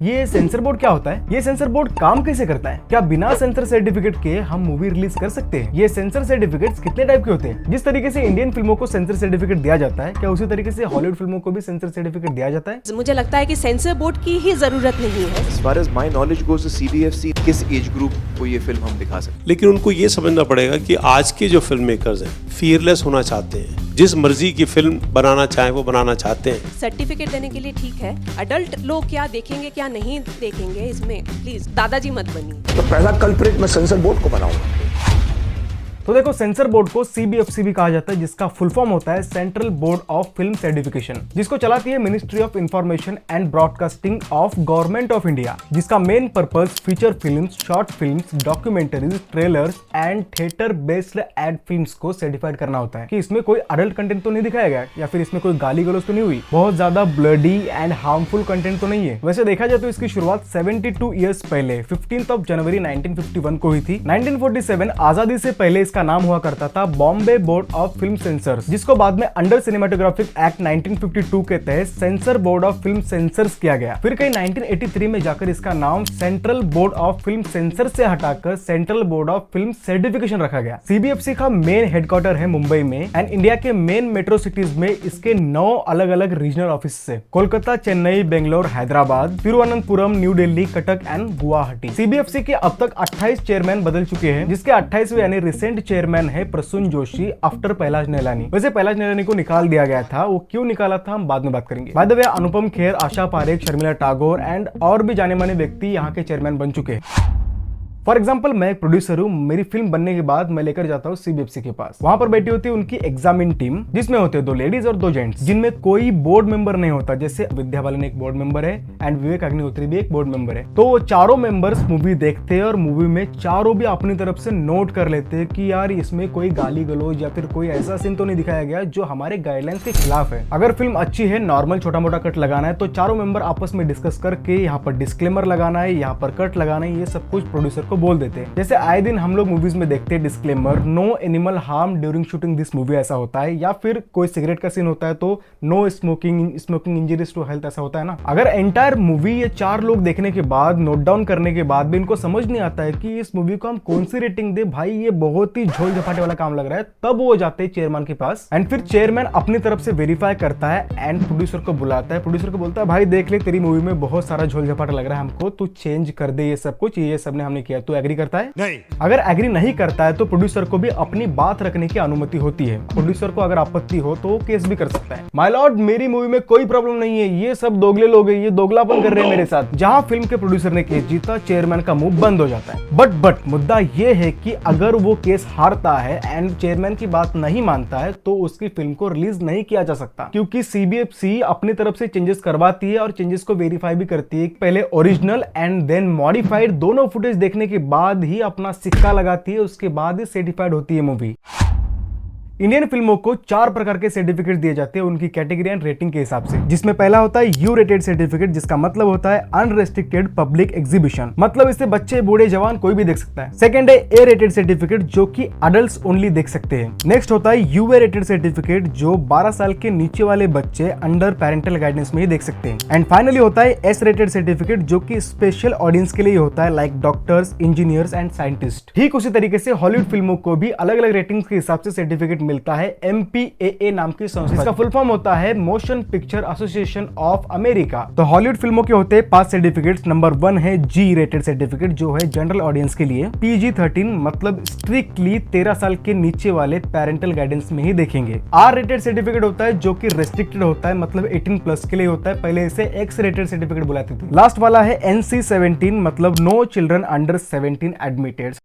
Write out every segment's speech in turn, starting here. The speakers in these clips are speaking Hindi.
ये सेंसर बोर्ड क्या होता है? ये सेंसर बोर्ड काम कैसे करता है? क्या बिना सेंसर सर्टिफिकेट के हम मूवी रिलीज कर सकते हैं? ये सेंसर सर्टिफिकेट्स कितने टाइप के होते हैं? जिस तरीके से इंडियन फिल्मों को सेंसर सर्टिफिकेट दिया जाता है, क्या उसी तरीके से हॉलीवुड फिल्मों को भी सेंसर सर्टिफिकेट दिया जाता है? मुझे लगता है कि सेंसर बोर्ड की ही जरूरत नहीं है। As far as my knowledge goes, CBFC किस एज ग्रुप को ये फिल्म हम दिखा सकते हैं। लेकिन उनको ये समझना पड़ेगा कि आज के जो फिल्म मेकर्स हैं फियरलेस होना चाहते हैं, जिस मर्जी की फिल्म बनाना चाहे वो बनाना चाहते हैं। सर्टिफिकेट देने के लिए ठीक है, अडल्ट लोग क्या देखेंगे क्या नहीं देखेंगे इसमें प्लीज दादाजी मत बनिए। तो पहला कल्प्रिट मैं सेंसर बोर्ड को बनाऊंगा। तो देखो, सेंसर बोर्ड को CBFC भी कहा जाता है, जिसका फुल फॉर्म होता है central board of film certification, जिसको चलाती है ministry of information and broadcasting of government of India, जिसका main purpose feature films, short films, documentaries, trailers and theatre based ad films को सर्टिफाइड करना होता है कि इसमें कोई अडल्ट कंटेंट तो नहीं दिखाया गया या फिर इसमें कोई गाली गलौज तो नहीं हुई, बहुत ज्यादा ब्लडी एंड हार्मफुल कंटेंट तो नहीं है। वैसे देखा जाए तो इसकी शुरुआत 72 ईयर्स पहले 15 जनवरी 1951 को हुई थी। 1947 आजादी से पहले का नाम हुआ करता था Bombay board of film sensors, जिसको बाद में अंडर सिनेमेटोग्राफिक एक्ट 1952 के तहत sensor board of film sensors किया गया। फिर कहीं 1983 में जाकर इसका नाम central board of film sensor से हटाकर central board of film certification रखा गया। CBFC का मेन हेडक्वार्टर है मुंबई में एंड इंडिया के मेन मेट्रो सिटीज में इसके 9 अलग अलग रीजनल ऑफिस है, Kolkata, Chennai, Bangalore, Hyderabad, Thiruvananthapuram, new Delhi, Cuttack and Guwahati. CBFC के अब तक 28 चेयरमैन बदल चुके हैं, जिसके 28वें यानी रिसेंट चेयरमैन है प्रसून जोशी आफ्टर कैलाश निलानी। वैसे कैलाश निलानी को निकाल दिया गया था, वो क्यों निकाला था हम बाद में बात करेंगे। By the way, Anupam Kher, Asha Parekh, Sharmila Tagore and और भी जाने माने व्यक्ति यहाँ के चेयरमैन बन चुके हैं। फॉर एग्जाम्पल, मैं एक प्रोड्यूसर हूँ, मेरी फिल्म बनने के बाद मैं लेकर जाता हूँ CBFC के पास। वहां पर बैठी होती है उनकी एग्जामिन टीम, जिसमें होते हैं 2 लेडीज और 2 जेंट्स, जिनमें कोई बोर्ड मेंबर नहीं होता। जैसे विद्या बालन एक बोर्ड मेंबर है एंड विवेक अग्निहोत्री भी एक बोर्ड मेंबर है। तो वो चारों मेंबर्स मूवी देखते हैं और मूवी में चारों भी अपनी तरफ से नोट कर लेते हैं कि यार इसमें कोई गाली गलौज या फिर कोई ऐसा सीन तो नहीं दिखाया गया जो हमारे गाइडलाइंस के खिलाफ है। अगर फिल्म अच्छी है, नॉर्मल छोटा मोटा कट लगाना है, तो चारों मेंबर आपस में डिस्कस करके यहाँ पर डिस्क्लेमर लगाना है, यहाँ पर कट लगाना है, ये सब कुछ प्रोड्यूसर को बोल देते हैं। जैसे आए दिन हम लोग मूवीज में देखते हैं disclaimer, no animal harm during shooting this movie, ऐसा होता है। या फिर कोई सिगरेट का सीन होता है तो no smoking injuries to health, ऐसा होता है ना। अगर एंटायर मूवी ये 4 लोग देखने के बाद, नोट डाउन करने के बाद भी इनको समझ नहीं आता है कि इस मूवी को हम कौन सी रेटिंग दे, भाई ये बहुत ही झोल झपाटे वाला काम लग रहा है, तब वो जाते हैं चेयरमैन के पास एंड फिर चेयरमैन अपनी तरफ से वेरीफाई करता है एंड प्रोड्यूसर को बुलाता है। प्रोड्यूसर को बोलता है भाई देख ले, तेरी मूवी में बहुत सारा झोल झपाटा लग रहा है हमको, तू चेंज कर दे ये सब कुछ, ये सब ने हमने किया। तू एग्री करता है? नहीं। अगर एग्री नहीं करता है तो प्रोड्यूसर को भी अपनी बात रखने की अनुमति होती है। प्रोड्यूसर को अगर आपत्ति हो तो वो केस भी कर सकता है। माय लॉर्ड, मेरी मूवी में कोई प्रॉब्लम नहीं है, ये सब दोगले लोग हैं, ये दोगलापन कर रहे हैं मेरे साथ। जहां फिल्म के प्रोड्यूसर ने केस जीता, चेयरमैन का मुंह बंद हो जाता है। बट मुद्दा ये है कि अगर वो केस हारता है एंड चेयरमैन की बात नहीं मानता है तो उसकी फिल्म को रिलीज नहीं किया जा सकता, क्योंकि CBFC अपनी तरफ से चेंजेस करवाती है और चेंजेस को वेरीफाई भी करती है। पहले ओरिजिनल एंड देन मॉडिफाइड दोनों फुटेज देखने के बाद ही अपना सिक्का लगाती है, उसके बाद ही सर्टिफाइड होती है मूवी। इंडियन फिल्मों को 4 प्रकार के सर्टिफिकेट दिए जाते हैं उनकी कैटेगरी एंड रेटिंग के हिसाब से, जिसमें पहला होता है यू रेटेड सर्टिफिकेट, जिसका मतलब होता है अनरेस्ट्रिक्टेड पब्लिक एग्जीबिशन, मतलब इसे बच्चे, बूढ़े, जवान कोई भी देख सकता है। सेकंड है ए रेटेड सर्टिफिकेट, जो कि अडल्ट्स ओनली देख सकते हैं। नेक्स्ट होता है यूए रेटेड सर्टिफिकेट, जो 12 साल के नीचे वाले बच्चे अंडर पेरेंटल गाइडेंस में ही देख सकते हैं। एंड फाइनली होता है एस रेटेड सर्टिफिकेट, जो कि स्पेशल ऑडियंस के लिए होता है, like doctors, engineers and scientist. ठीक उसी तरीके से हॉलीवुड फिल्मों को भी अलग अलग रेटिंग्स के हिसाब से सर्टिफिकेट मिलता है MPAA नाम की संस्था, जिसका फुल फॉर्म होता है motion picture association of America. तो हॉलीवुड फिल्मों के होते हैं 5 सर्टिफिकेट्स। नंबर 1 है G रेटेड सर्टिफिकेट, जो है जनरल ऑडियंस के लिए। PG-13 मतलब स्ट्रिक्टली 13 साल के नीचे वाले पेरेंटल गाइडेंस में ही देखेंगे। R रेटेड सर्टिफिकेट होता है जो कि रेस्ट्रिक्टेड होता है, मतलब 18+ के लिए होता है। पहले इसे X रेटेड सर्टिफिकेट बुलाते थे। लास्ट वाला है NC-17 मतलब नो चिल्ड्रन अंडर 17 एडमिटेड।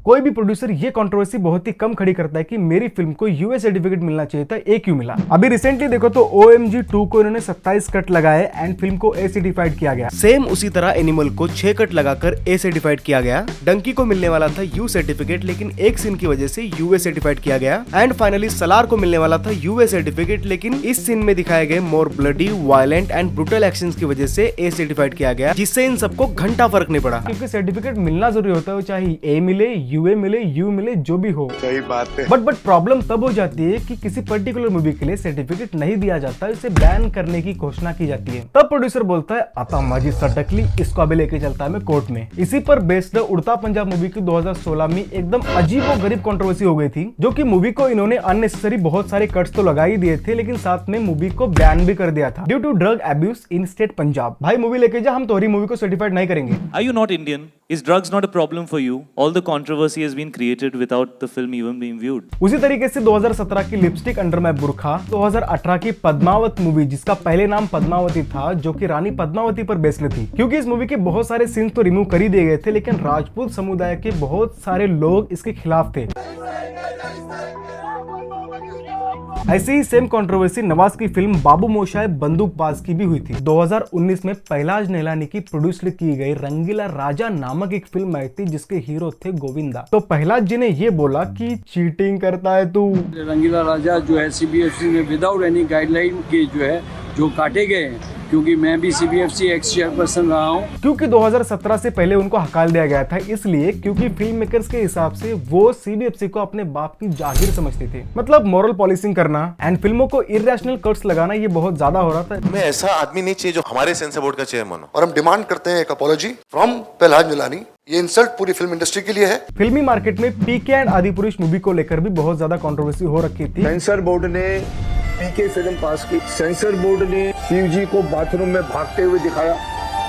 कोई भी प्रोड्यूसर ये कंट्रोवर्सी बहुत ही कम खड़ी करता है कि मेरी फिल्म को यूएस सर्टिफिकेट मिलना चाहिए था, ए क्यों मिला। अभी रिसेंटली देखो तो OMG 2 को इन्होंने 27 कट लगाए एंड फिल्म को ए सर्टिफाइड किया गया। सेम उसी तरह एनिमल को 6 कट लगाकर ए सर्टिफाइड किया गया। डंकी को मिलने वाला था यू सर्टिफिकेट, लेकिन एक सीन की वजह से यूएस सर्टिफाइड किया गया। एंड फाइनली सलार को मिलने वाला था यूएस सर्टिफिकेट, लेकिन इस सीन में दिखाए गए more bloody, violent and brutal actions की वजह से ए सर्टिफाइड किया गया, जिससे इन सबको घंटा फर्क नहीं पड़ा। क्योंकि सर्टिफिकेट मिलना जरूरी होता है, चाहे ए मिले, यूए मिले, यू मिले, जो भी हो। सही बात है। बट प्रॉब्लम तब हो जाती है कि किसी पर्टिकुलर मूवी के लिए सर्टिफिकेट नहीं दिया जाता, इसे बैन करने की घोषणा की जाती है। तब प्रोड्यूसर बोलता है आता माजी सटकली, इसको अभी लेके चलता है मैं कोर्ट में। इसी पर बेस्ड उड़ता पंजाब मूवी की 2016 में एकदम अजीब और गरीब कंट्रोवर्सी हो गई थी, जो कि मूवी को इन्होंने अननेसेसरी बहुत सारे कट्स तो लगा ही दिए थे, लेकिन साथ में मूवी को बैन भी कर दिया था due to drug abuse in state Punjab. भाई मूवी लेके जा, हम तोहरी मूवी को सर्टिफाइड नहीं करेंगे। Are you not Indian? Is drugs not a problem for you? All the controversy has been created without the film even being viewed. उसी तरीके से 2017 की लिपस्टिक अंडर माय बुर्खा, 2018 की पद्मावत मूवी जिसका पहले नाम पद्मावती था, जो कि रानी पद्मावती पर बेस्ड थी, क्योंकि इस मूवी के बहुत सारे सीन्स तो रिमूव कर ही दिए गए थे, लेकिन राजपूत समुदाय के बहुत सारे लोग इसके खिलाफ थे। ऐसी ही सेम कंट्रोवर्सी नवाज की फिल्म बाबू मोशाय बंदूकबाज की भी हुई थी। 2019 में पहलाज नेलानी की प्रोड्यूस्ड की गई रंगीला राजा नामक एक फिल्म आई थी, जिसके हीरो थे गोविंदा। तो पहलाज जी ने ये बोला कि चीटिंग करता है तू। रंगीला राजा जो है सीबीएफसी में विदाउट एनी गाइडलाइन के जो काटे गए हैं, क्योंकि मैं भी सीबीएफसी एक्स चेयरपर्सन रहा हूँ। क्योंकि 2017 से पहले उनको हकाल दिया गया था, इसलिए क्योंकि फिल्म मेकर्स के हिसाब से वो सीबीएफसी को अपने बाप की जागीर समझते थे। मतलब मॉरल पॉलिसिंग करना एंड फिल्मों को इरेशनल कट्स लगाना ये बहुत ज्यादा हो रहा था। हमें ऐसा आदमी नहीं चाहिए जो हमारे सेंसर बोर्ड का चेयरमैन हो। और हम डिमांड करते हैं एक अपॉलॉजी फ्रॉम पहलाज निलानी। ये इंसल्ट पूरी फिल्म इंडस्ट्री के लिए है। फिल्मी मार्केट में पीके एंड आदिपुरुष मूवी को लेकर भी बहुत ज्यादा कंट्रोवर्सी हो रखी थी। सेंसर बोर्ड ने पीके फिल्म पास की। सेंसर बोर्ड ने शिवजी को बाथरूम में भागते हुए दिखाया।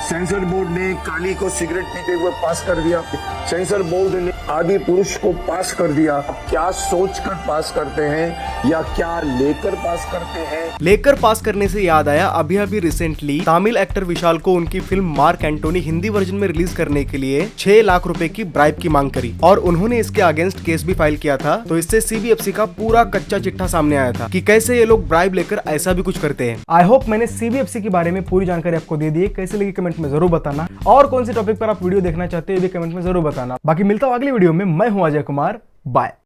सेंसर बोर्ड ने काली को सिगरेट पीते हुए पास कर दिया। सेंसर बोर्ड ने आदि पुरुष को पास कर दिया। अब क्या सोचकर पास करते हैं या क्या लेकर पास करते हैं? लेकर पास करने से याद आया, अभी रिसेंटली तमिल एक्टर विशाल को उनकी film Mark Antony Hindi version में रिलीज करने के लिए 6 लाख रुपए की ब्राइब की मांग करी और उन्होंने इसके अगेंस्ट केस भी फाइल किया था। तो इससे सीबीएफसी का पूरा कच्चा चिट्ठा सामने आया था कि कैसे ये लोग ब्राइब लेकर ऐसा भी कुछ करते हैं। आई होप मैंने सीबीएफसी के बारे में पूरी जानकारी आपको दे दी है। कैसे लगी कमेंट में जरूर बताना, और कौन से टॉपिक पर आप वीडियो देखना चाहते हो भी कमेंट में जरूर बताना। बाकी मिलता हूँ अगली वीडियो में। मैं हूँ अजय कुमार, बाय।